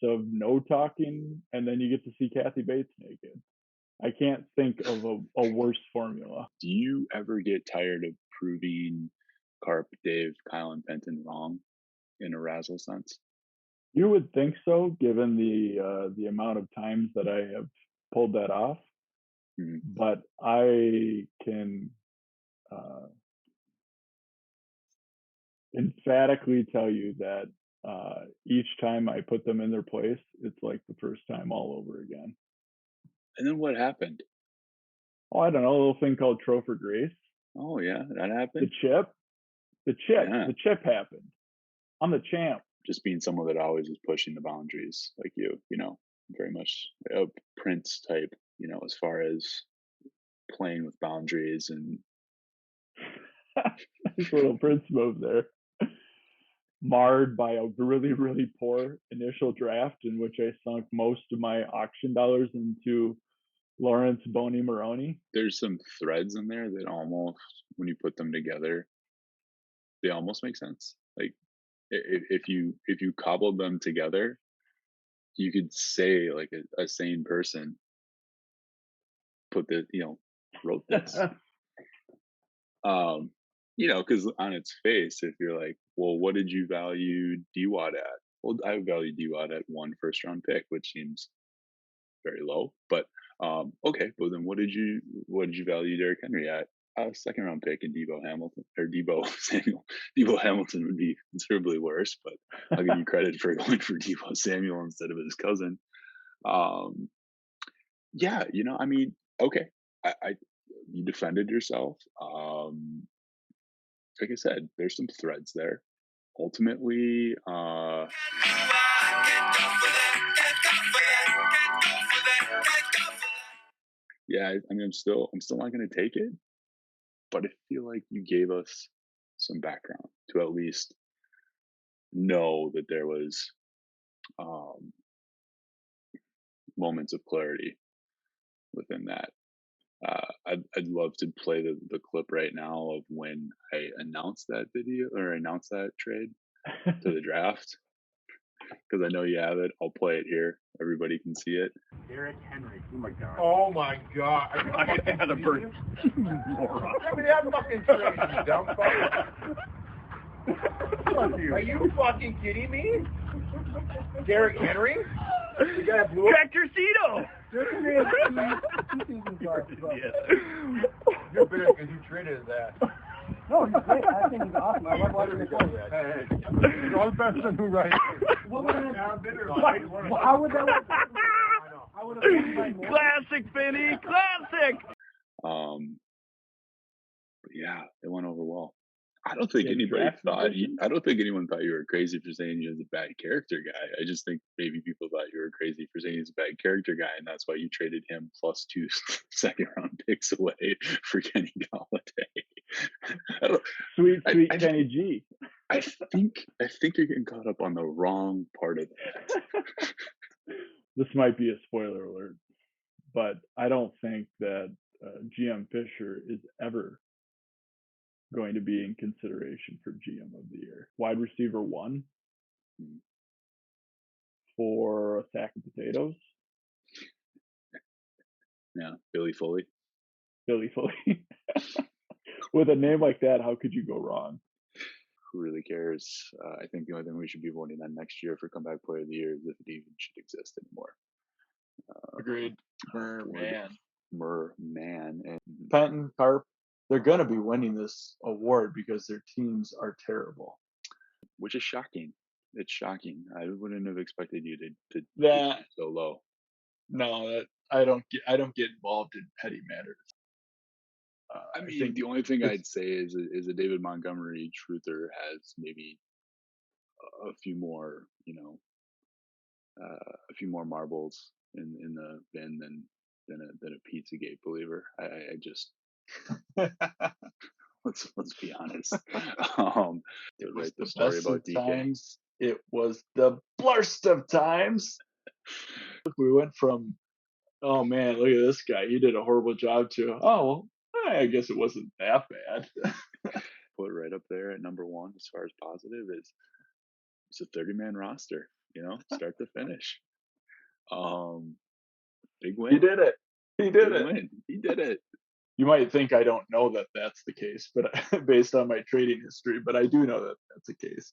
of no talking, and then you get to see Kathy Bates naked. I can't think of a worse formula. Do you ever get tired of proving Carp, Dave, Kyle, and Penton wrong in a razzle sense? You would think so, given the amount of times that I have pulled that off. Mhm. But I can emphatically tell you that each time I put them in their place, it's like the first time all over again. And then what happened? Oh, I don't know, a little thing called Trophy Grace. Oh yeah, that The happened. chip, Yeah, the chip happened. I'm the champ. just being someone that always is pushing the boundaries, like you know, very much a Prince type, you know, as far as playing with boundaries and Nice little Prince move there. Marred by a really, really poor initial draft in which I sunk most of my auction dollars into Lawrence Boney Maroney. there's some threads in there that almost, when you put them together, they almost make sense. Like if you cobbled them together, you could say like a sane person put the you know wrote this. Um, you know, because on its face, if you're like, well, what did you value DWAD at? Well, I value DWAD at 1 first-round pick, which seems very low. But okay, well then what did you value Derrick Henry at? A 2nd-round pick in Debo Hamilton or Debo Samuel. Debo Hamilton would be considerably worse, but I'll give you credit for going for Debo Samuel instead of his cousin. Um, yeah, you know, I mean, okay, I you defended yourself. Like I said, there's some threads there. Ultimately, yeah, I mean, I'm still not going to take it, but I feel like you gave us some background to at least know that there was um, moments of clarity within that. I'd love to play the clip right now of when I announced that video or announced that trade to the draft because I know you have it. I'll play it here. Everybody can see it. Derrick Henry. Oh my god. Oh my god. I had a bird. Moron. I mean, that fucking crazy, you dumb fuck. Are you fucking kidding me? Derrick Henry? The guy that blew up. Tractorcito. You're bitter because you traded that. No, he's great. I think he's awesome. I love watching him play. Hey, you're the best in who right here. What would I I'm bitter. How would that work? I would have Classic, Finny. Classic. But yeah, it went over well. I don't think Yeah, anybody draft thought. position? I don't think anyone thought you were crazy for saying he was a bad character guy. I just think maybe people thought you were crazy for saying he's a bad character guy, and that's why you traded him plus 2 2nd-round picks away for Kenny Galladay. I don't, Sweet I Kenny G. I think you're getting caught up on the wrong part of that. This might be a spoiler alert, but I don't think that GM Fisher is ever going to be in consideration for GM of the year. Wide receiver 1 for a sack of potatoes. Yeah, Billy Foley. Billy Foley. With a name like that, how could you go wrong? Who really cares? I think the only thing we should be voting on next year for comeback player of the year is if it even should exist anymore. Agreed. Merman and Penton, Carp, they're going to be winning this award because their teams are terrible. which is shocking. It's shocking. I wouldn't have expected you to That so low. no, that I don't get involved in petty matters. I mean, the only thing I'd say is a David Montgomery truther has maybe a few more, you know, a few more marbles in the bin than a Pizzagate believer. I just let's be honest. They write the story about DK. Times, it was the BLURST of times. We went from, oh man, look at this guy, he did a horrible job, to, oh well, I guess it wasn't that bad. Put right up there at number 1 as far as positive is it's a 30-man roster. start to finish. Big win. He did it. He did Big it. win. He did it. You might think I don't know that that's the case, but based on my trading history, but I do know that that's the case.